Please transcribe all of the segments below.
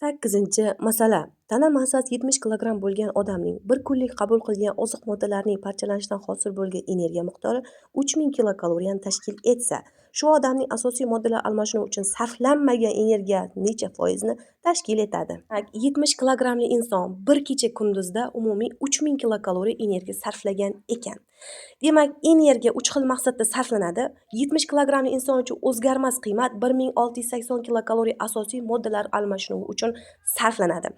Sakkizinchi masala. Tana massasi 70 kilogramm bo'lgan odamning bir kunlik qabul qilgan oziq moddalarining parchalanishidan hosil bo'lgan energiya miqdori 3000 kilokaloriyani tashkil etsa, shu odamning asosiy moddalar almashinuvi uchun sarflanmagan energiya necha foizni tashkil etadi? 70 kilogrammli inson bir kecha kunduzda umumiy 3000 kilokaloriya energiya sarflagan ekan. Demak, energiya 3 xil maqsadda sarflanadi. 70 kilogrammli inson uchun o'zgarmas qiymat 1680 kilokaloriya asosiy moddalar almashinuvi uchun sarflanadi.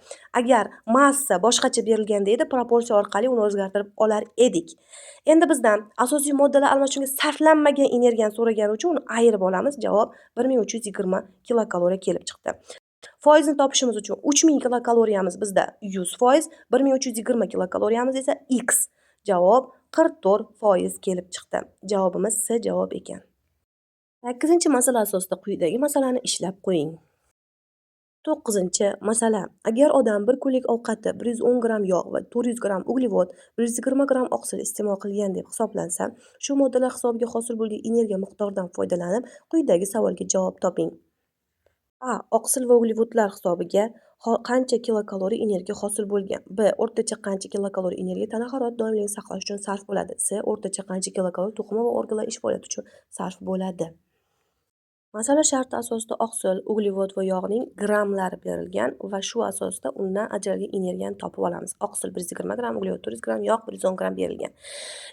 Agar massa boshqacha berilganda edi, proporsiya orqali uni o'zgartirib olar edik. Endi bizdan asosiy moddalar almashinuviga sarflanmagan energiyani so'ragani uchun uni ayirib olamiz. Javob 1320 kilokaloriya kelib chiqdi. Foizni topishimiz uchun 3000 kilokaloriyamiz bizda 100%, 1320 kilokaloriyamiz esa x. Javob 44% kelib chiqdi. Javobimiz C javob ekan. 8-chi masala asosida quyidagi masalani ishlab qo'ying. 9-chi masala. Agar odam bir kunlik ovqatda 110 gramm yog' va 400 gramm uglevod, 120 gramm oqsil iste'mol qilgan deb hisoblansa, shu moddalar hisobiga hosil bo'lgan energiya miqdoridan foydalanib, quyidagi savolga javob toping. A. Oqsil va uglevodlar hisobiga qancha kilokaloriya energiya hosil bo'lgan? B. O'rtacha qancha kilokaloriya energiya tana harorati doimligini saqlash uchun sarf bo'ladi? C. O'rtacha qancha kilokaloriya to'qima va organlar ish faoliyati uchun sarf bo'ladi? Masala sharti asosida oqsil, uglevod va yog'ning grammlari berilgan va shu asosida undan ajralgan energiyani topib olamiz. Oqsil 120 gramm, uglevod 400 gramm, yog' 110 gramm berilgan.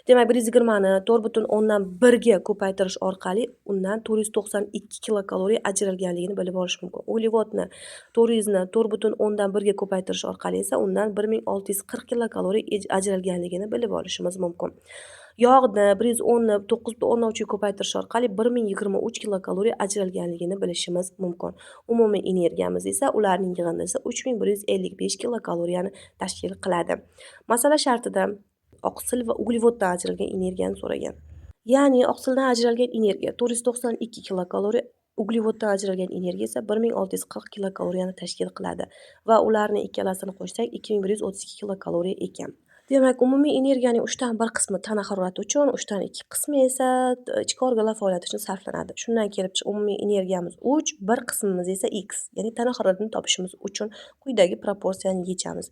Demak, 120 ni 4,1 ga ko'paytirish orqali undan 492 kilokaloriya ajralganligini bilib olish mumkin. Uglevodni 400 ni 4,1 ga ko'paytirish orqali esa undan 1640 kilokaloriya ajralganligini bilib olishimiz mumkin. Yog'ni 110 ni 9,3 ga ko'paytirish orqali 1023 kilokaloriya ajralganligini bilishimiz mumkin. Umumiy energiyamiz esa ularning yig'indisi esa 3155 kilokaloriyani tashkil qiladi. Masala shartida oqsil va uglevoddan ajralgan energiyani so'ragan. Ya'ni oqsildan ajralgan energiya 492 kilokaloriya, uglevoddan ajralgan energiya esa 1640 kilokaloriyani tashkil qiladi va ularni ikkalasini qo'shsak 2132 kilokaloriya ekan. Demak, umumiy energiyaning 3dan 1 qismi tana harorati uchun, 3dan 2 qismi esa ichki organlar faoliyati uchun sarflanadi. Shundan kelib chiqib umumiy energiyamiz 3, bir qismimiz esa x, ya'ni tana haroratini topishimiz uchun quyidagi proporsiyani yechamiz.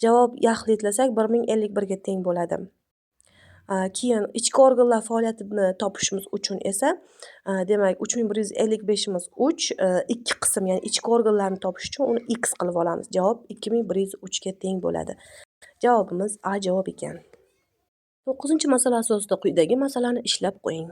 Javob yaxlitlasak 1051 ga teng bo'ladi. Keyin ichki organlar faoliyatini topishimiz uchun esa demak 3155 imiz 3, ikki qism, ya'ni ichki organlarni topish uchun uni x qilib olamiz. Javob 2103 ga teng bo'ladi. Javobimiz A javob ekan. 9-chi masala asosida quyidagi masalani ishlab qo'ying.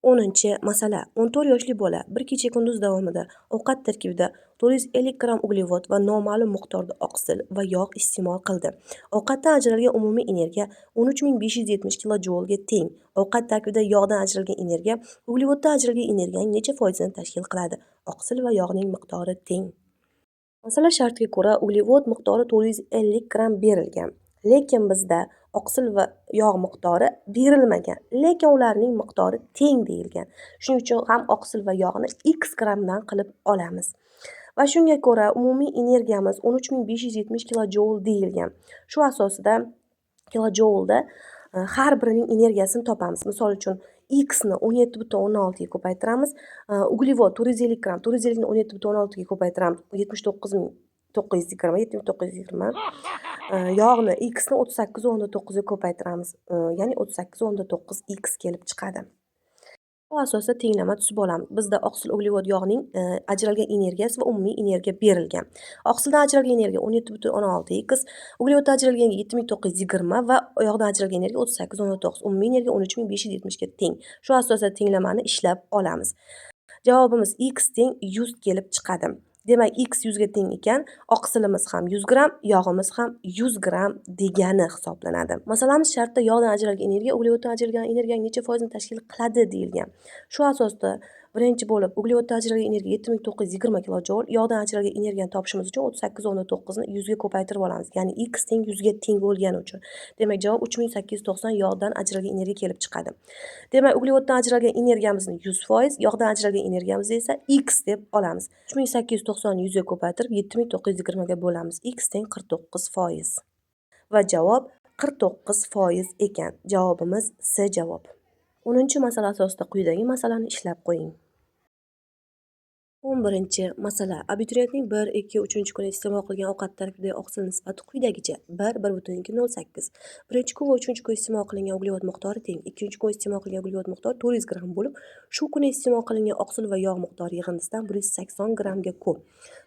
10-chi masala. 14 yoshli bola bir kecha kunduz davomida ovqat tarkibida 450 gramm uglevod va noma'lum miqdorda oqsil va yog' iste'mol qildi. Ovqatdan ajralgan umumiy energiya 13570 kilojoul ga teng. Ovqat tarkibida yog'dan ajralgan energiya uglevoddan ajralgan energiyaning necha foizini tashkil qiladi? Oqsil va yog'ning miqdori teng. Masala shartiga ko'ra uglevod miqdori 450 gramm berilgan, lekin bizda oqsil va yog' miqdori berilmagan, lekin ularning miqdori teng deyilgan. Shuning uchun ham oqsil va yog'ni x grammdan qilib olamiz. Va shunga ko'ra umumiy energiyamiz 13570 kilojoul deyilgan. Shu asosida kilojoulda har birining energiyasini topamiz. Misol uchun x ni 17,16 ga ko'paytiramiz. Uglevod 450 gramm, 450 ni 17,16 ga ko'paytiramiz. 7920, 7920. Yog'ni x ni 38,9 ga ko'paytiramiz. Ya'ni 38,9 x kelib chiqadi. Bu asosda tenglama tuzib olamiz. Bizda oqsil, uglevod, yog'ning ajralgan energiyasi va umumiy energiya berilgan. Oqsildan ajralgan energiya 17,16x, uglevoddan ajralgan 7920 va yog'dan ajralgan energiya 38,9. Umumiy energiya 13570 ga teng. Shu asosda tenglamani ishlab olamiz. Javobimiz x teng 100 kelib chiqadi. Demak, x 100 ga teng ekan, oqsilimiz ham 100 gramm, yog'imiz ham 100 gramm degani hisoblanadi. Masalamiz shartida yog'dan ajralgan energiya uglevoddan ajralgan energiyaning necha foizini tashkil qiladi deyilgan. Shu asosda birinchi bo'lib uglevoddan ajralgan energiya 7920 kilojoul, yog'dan ajralgan energiyani topishimiz uchun 38,9 ni 100 ga ko'paytirib olamiz. Ya'ni x teng 100 ga teng bo'lgani uchun. Demak, javob 3890 yog'dan ajralgan energiya kelib chiqadi. Demak, uglevoddan ajralgan energiyamizni 100%, yog'dan ajralgan energiyamizni esa x deb olamiz. 3890 100 ga ko'paytirib 7920 ga bo'lamiz. X teng 49%. Va javob 49% ekan. Javobimiz C javob. 10-chi masala asosida quyidagi masalani ishlab qo'ying. 11-masala. Abituriyentning 1, 2, 3-kuni iste'mol qilgan ovqat tarkibidagi oqsil nisbati quyidagicha: 1:1,08. Birinchi kun va uchinchi kun iste'mol qilingan uglevod miqdori teng. Ikkinchi kun iste'mol qilingan uglevod miqdori 400 gramm bo'lib, shu kuni iste'mol qilingan oqsil va yog' miqdori yig'indisidan 180 grammga ko'p.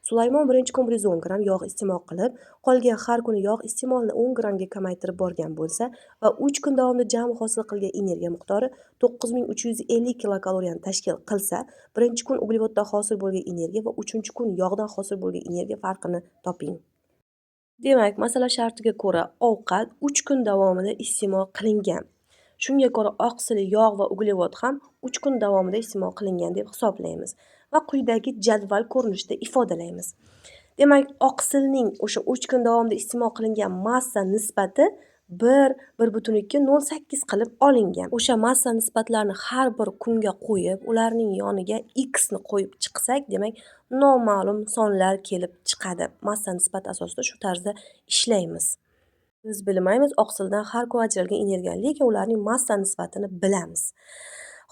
Sulaymon birinchi kun 110 gramm yog' iste'mol qilib, qolgan har kuni yog' iste'molini 10 grammga kamaytirib borgan bo'lsa va 3 kun davomida jami hosil qilgan energiya miqdori 9350 kilokaloriyani tashkil qilsa, birinchi kun uglevoddan hosil bo'lgan energiya va uchinchi kun yog'dan hosil bo'lgan energiya farqini toping. Demak, masala shartiga ko'ra ovqat 3 kun davomida iste'mol qilingan. Shunga ko'ra oqsil, yog' va uglevod ham 3 kun davomida iste'mol qilingan deb hisoblaymiz va quyidagi jadval ko'rinishida ifodalaymiz. Demak, oqsilning o'sha 3 kun davomida iste'mol qilingan massa nisbati 1,208 qilib olingan. O'sha massa nisbatlarini har bir kunga qo'yib, ularning yoniga x ni qo'yib chiqsak, demak, noma'lum sonlar kelib chiqadi. Massa nisbati asosida shu tarzda ishlaymiz. Biz bilmaymiz oqsildan har kun ajralgan energiyani, lekin ularning massa nisbatini bilamiz.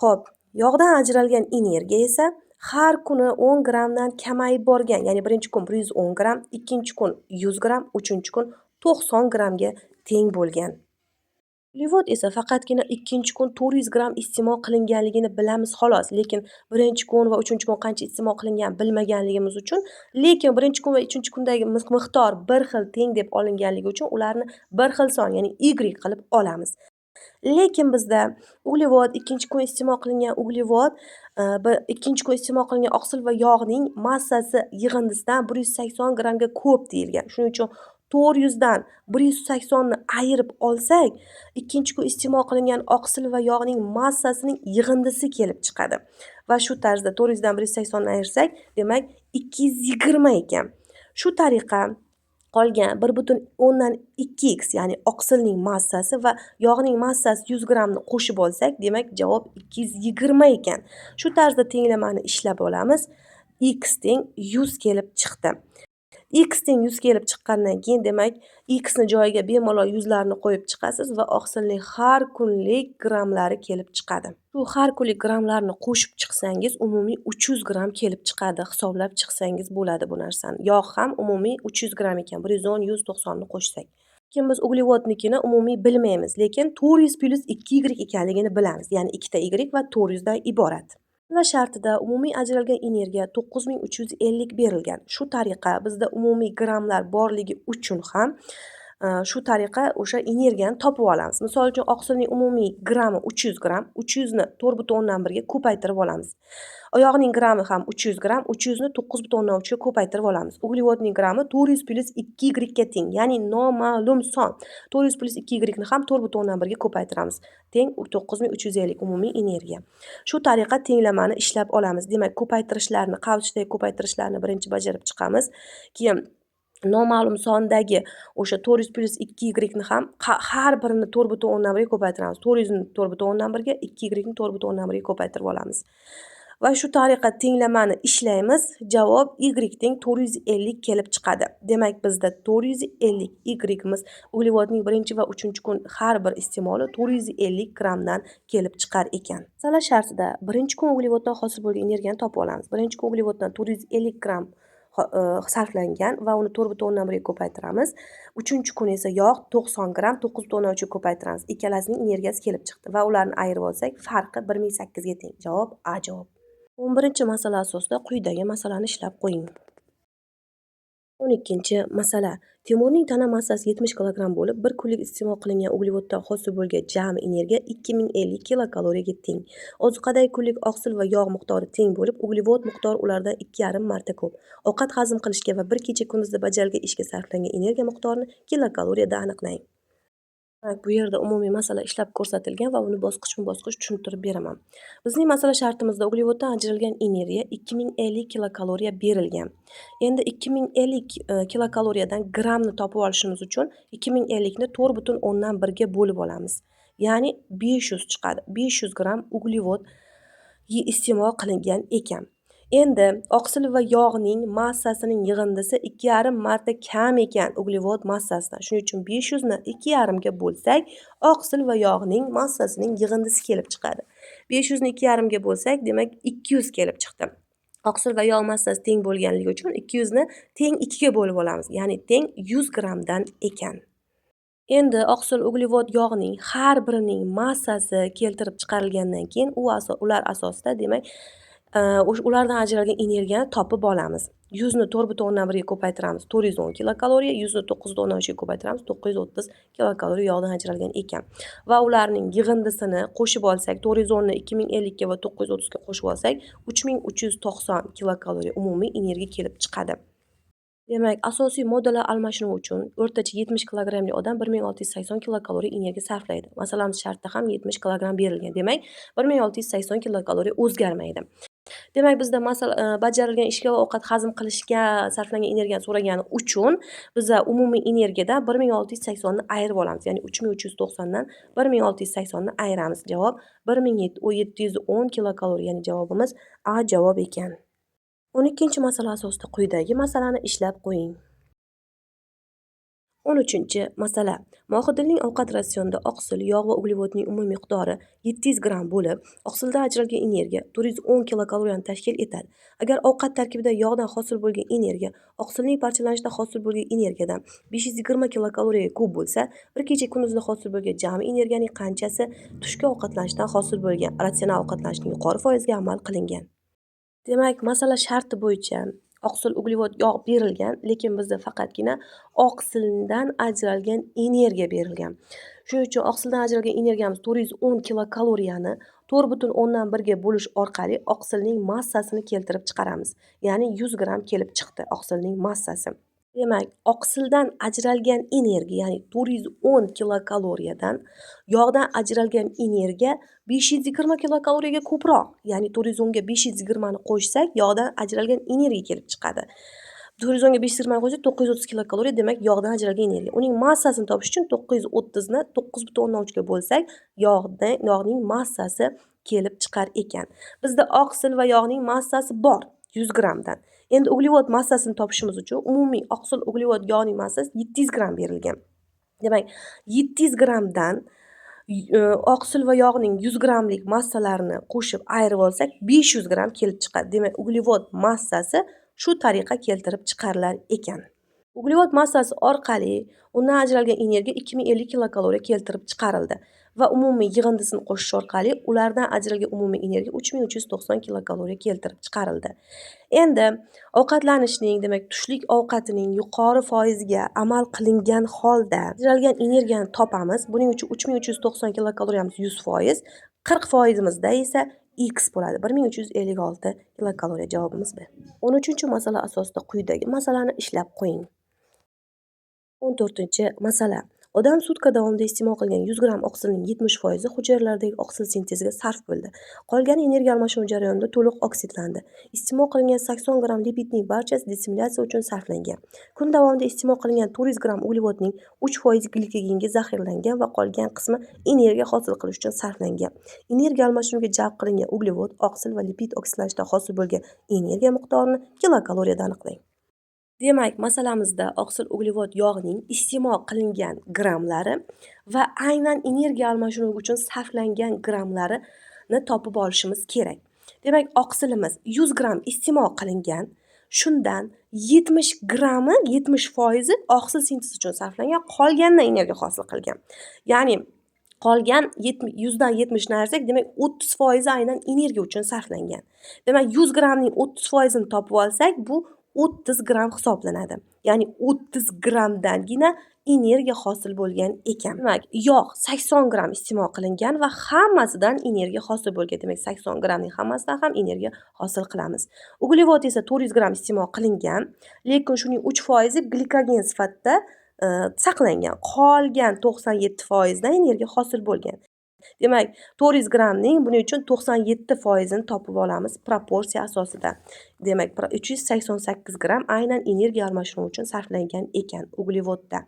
Xo'p, yog'dan ajralgan energiya esa har kuni 10 grammdan kamayib borgan. Ya'ni birinchi kun 110 gramm, ikkinchi kun 100 gramm, uchinchi kun 90 grammga teng bo'lgan. Uglevod esa faqatgina ikkinchi kun 400 gramm iste'mol qilinganligini bilamiz xolos, lekin birinchi kun va uchinchi kun qancha iste'mol qilingan bilmaganligimiz uchun, lekin birinchi kun va uchinchi kundagi miqdor bir xil teng deb olinganligi uchun ularni bir xil son, ya'ni y qilib olamiz. Lekin bizda uglevod, ikkinchi kun iste'mol qilingan uglevod, ikkinchi kun iste'mol qilingan oqsil va yog'ning massasi yig'indisidan 180 grammga ko'p deyilgan. Shuning uchun 400 dan 180 ni ayirib olsak, ikkinchi kun iste'mol qilingan oqsil va yog'ning massasining yig'indisi kelib chiqadi. Va shu tarzda 400 dan 180 ni ayirsak, demak 220 ekan. Shu tariqa qolgan 1,2x, ya'ni oqsilning massasi va yog'ning massasi 100 grammni qo'shib olsak, demak javob 220 ekan. Shu tarzda tenglamani ishlab olamiz. X teng 100 kelib chiqdi. X teng 100 kelib chiqqandan keyin, demak, x ni joyiga bemalol 100 larni qo'yib chiqasiz va oqsilning har kunlik grammlari kelib chiqadi. Shu har kunlik grammlarni qo'shib chiqsangiz, umumiy 300 gramm kelib chiqadi. Hisoblab chiqsangiz bo'ladi bu narsani. Yog' ham umumiy 300 gramm ekan. 110, 190 ni qo'shsak. Lekin biz uglevodnikini umumiy bilmaymiz, lekin 400 plus 2y ekanligini bilamiz. Ya'ni 2 y va 400 dan iborat. Masala shartida umumiy ajralgan energiya 9350 berilgan. Shu tariqa bizda umumiy grammlar borligi uchun ham shu tariqa o'sha energiyani topib olamiz. Misol uchun oqsilning umumiy grammi 300 gramm, 300 ni 4,1 ga ko'paytirib olamiz. Oyog'ning grammi ham 300 gramm, 300 ni 9,3 ga ko'paytirib olamiz. Uglevodning grammi 400 plus 2y ga teng, ya'ni noma'lum son. 400 plus 2y ni ham 4,1 ga ko'paytiramiz. Teng 9350 umumiy energiya. Shu tariqa tenglamani ishlab olamiz. Demak, ko'paytirishlarni, qavichdagi ko'paytirishlarni birinchi bajarib chiqamiz. Keyin noma'lum sondagi o'sha 400 plus 2y ni ham har birini 4,1 ga ko'paytiramiz. 400 ni 4,1 ga, 2y ni 4,1 ga ko'paytirib olamiz. Va shu tariqa tenglamani ishlaymiz. Javob y teng 450 kelib chiqadi. Demak, bizda 450 y'imiz uglevodning birinchi va uchinchi kun har bir iste'moli 450 grammdan kelib chiqar ekan. Masala shartida birinchi kun uglevoddan hosil bo'lgan energiyani topib olamiz. Birinchi kun uglevoddan 450 gramm sarflangan va uni 4,1 ga ko'paytiramiz. Uchinchi kun esa yog' 90 gramm 9,3 ga ko'paytiramiz. Ikkalasining energiyasi kelib chiqdi va ularni ayirib olsak, farqi 1008 ga teng. Javob A javob. 11-masala asosida quyidagi masalani ishlab qo'ying. 12-masala. Temurning tana massasi 70 kilogramm bo'lib, bir kunlik iste'mol qilingan uglevoddan hosil bo'lgan jami energiya 2050 kilokaloriyaga teng. Ozuqadagi kunlik oqsil va yog' miqdori teng bo'lib, uglevod miqdori ulardan 2,5 marta ko'p. Ovqat hazm qilishga va bir kecha kunduzda bajarilgan ishga sarflangan energiya miqdorini kilokaloriyada aniqlang. Bu yerda umumiy masala ishlab ko'rsatilgan va uni bosqichma-bosqich tushuntirib beraman. Bizning masala shartimizda uglevoddan ajralgan energiya 2050 kilokaloriya berilgan. Endi 2050 kilokaloriyadan grammni topib olishimiz uchun 2050 ni 4,1 ga bo'lib olamiz. Ya'ni 500 chiqadi. 500 gramm uglevod iste'mol qilingan ekan. Endi oqsil va yog'ning massasining yig'indisi 2,5 marta kam ekan uglevod massasidan. Shuning uchun 500 ni 2,5 ga bo'lsak, oqsil va yog'ning massasining yig'indisi kelib chiqadi. 500 ni 2,5 ga bo'lsak, demak 200 kelib chiqdi. Oqsil va yog' massasi teng bo'lganligi uchun 200 ni teng 2 ga bo'lib olamiz. Ya'ni teng 100 grammdan ekan. Endi oqsil uglevod yog'ning har birining massasi keltirib chiqarilgandan keyin ular asosida demak ulardan ajralgan energiyani topib olamiz. 100 ni 4,1 ga ko'paytiramiz 410 kilokaloriya, 100 ni 9,13 ga ko'paytiramiz 930 kilokaloriya yog'dan ajralgan ekan. Va ularning yig'indisini qo'shib olsak, 410 ni 2050 ga va 930 ga qo'shib olsak, 3390 kilokaloriya umumiy energiya kelib chiqadi. Demak, asosiy moddalar almashinuvi uchun o'rtacha 70 kilogrammli odam 1680 kilokaloriya energiya sarflaydi. Masalamiz shartda ham 70 kilogramm berilgan. Demak, 1680 kilokaloriya o'zgarmaydi. Demak, bizda bajarilgan ishga va ovqat hazm qilishga sarflangan energiyani so'ragani uchun biza umumiy energiyadan 1680 ni ayirib olamiz. Ya'ni 3390 dan 1680 ni ayiramiz. Javob 1710 kilokaloriya. Ya'ni javobimiz A javob ekan. 12-masala asosida quyidagi masalani ishlab qo'ying. 13-masala. Mohidilning ovqat ratsionida oqsil, yog' va uglevodning umumiy miqdori 700 gramm bo'lib, oqsildan ajralgan energiya 410 kilokaloriyani tashkil etadi. Agar ovqat tarkibida yog'dan hosil bo'lgan energiya oqsilning parchalanishida hosil bo'lgan energiyadan 520 kilokaloriyaga ko'p bo'lsa, bir kecha kunduzda hosil bo'lgan jami energiyaning qanchasi tushki ovqatlanishdan hosil bo'lgan ratsional ovqatlanishning yuqori foiziga amal qilingan. Demak, masala sharti bo'yicha oqsil, uglevod, yog' berilgan, lekin bizda faqatgina oqsildan ajralgan energiya berilgan. Shuning uchun oqsildan ajralgan energiyamiz 410 kilokaloriyani 4,1 ga bo'lish orqali oqsilning massasini keltirib chiqaramiz. Ya'ni 100 gramm kelib chiqdi oqsilning massasi. Demak, oqsildan ajralgan energiya, ya'ni 410 kilokaloriyadan yog'dan ajralgan energiya 520 kilokaloriyaga ko'proq. Ya'ni 410 ga 520 ni qo'shsak, yog'dan ajralgan energiya kelib chiqadi. 410 ga 520 ni qo'shsak 930 kilokaloriya, demak yog'dan ajralgan energiya. Uning massasini topish uchun 930 ni 9,3 ga bo'lsak, yog'ning massasi kelib chiqar ekan. Bizda oqsil va yog'ning massasi bor 100 grammdan. Endi uglevod massasini topishimiz uchun umumiy oqsil, uglevod, yog'ning massasi 700 gramm berilgan. Demak, 700 grammdan oqsil va yog'ning 100 grammlik massalarini qo'shib ayirib olsak 500 gramm kelib chiqadi. Demak, uglevod massasi shu tariqa keltirib chiqarilar ekan. Uglevod massasi orqali undan ajralgan energiya 2050 kilokaloriya keltirib chiqarildi va umumiy yig'indisini qo'shish orqali ulardan ajralgan umumiy energiya 3390 kilokaloriya keltirib chiqarildi. Endi ovqatlanishning, demak, tushlik ovqatining yuqori foiziga amal qilingan holda ajralgan energiyani topamiz. Buning uchun 3390 kilokaloriyamiz 100%, 40%imizda esa X bo'ladi. 1356 kilokaloriya javobimiz B. 13-masala asosida quyidagi masalani ishlab qo'ying. 14-masala. Odam sutka davomida iste'mol qilgan 100 gramm oqsilning 70% hujayralardagi oqsil sinteziga sarf bo'ldi. Qolgan energiya almashinuvi jarayonida to'liq oksidlandi. Iste'mol qilingan 80 gramm lipidning barchasi dissimilyatsiya uchun sarflangan. Kun davomida iste'mol qilingan 400 gramm uglevodning 3% glikogenga zaxiralangan va qolgan qismi energiya hosil qilish uchun sarflangan. Energiya almashinuviga jalb qilingan uglevod, oqsil va lipid oksidlanishida hosil bo'lgan energiya miqdorini kilokaloriyada aniqlang. Demak, masalamizda oqsil, uglevod, yog'ning iste'mol qilingan grammlari va aynan energiya almashinuvi uchun sarflangan grammlarini topib olishimiz kerak. Demak, oqsilimiz 100 gramm iste'mol qilingan, shundan 70 grammi, 70% oqsil sintezi uchun sarflangan, qolganidan energiya hosil qilgan. Ya'ni qolgan 100 dan 70 ni ayirsak, demak 30% aynan energiya uchun sarflangan. Demak, 100 grammning 30% ni topib olsak, bu 30 gramm hisoblanadi. Ya'ni 30 grammdangina energiya hosil bo'lgan ekan. Demak, yog' 80 gramm iste'mol qilingan va hammasidan energiya hosil bo'lgan. Demak, 80 grammning hammasidan ham energiya hosil qilamiz. Uglevod esa 400 gramm iste'mol qilingan, lekin shuning 3% glikogen sifatida saqlangan. Qolgan 97% dan energiya hosil bo'lgan. Demak, 400 grammning buning uchun 97% ni topib olamiz proporsiya asosida. Demak, 388 gramm aynan energiya almashinuvi uchun sarflangan ekan uglevodda.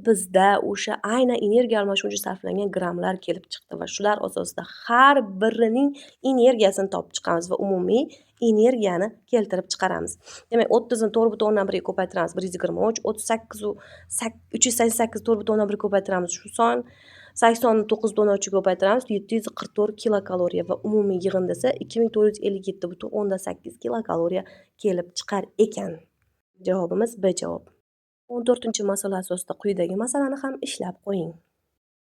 Bizda o'sha aynan energiya almashinuvi uchun sarflangan grammlar kelib chiqdi va shular asosida har birining energiyasini topib chiqamiz va umumiy energiyani keltirib chiqaramiz. Demak, 30 ni 4,1 ga ko'paytiramiz 123, 38 388 4,1 ga ko'paytiramiz shu son, 8 9 dan 9ga ko'paytiramiz 744 kilokaloriya va umumiy yig'indisi esa 2457,8 kilokaloriya kelib chiqar ekan. Javobimiz B javob. 14-masala asosida quyidagi masalani ham ishlab qo'ying.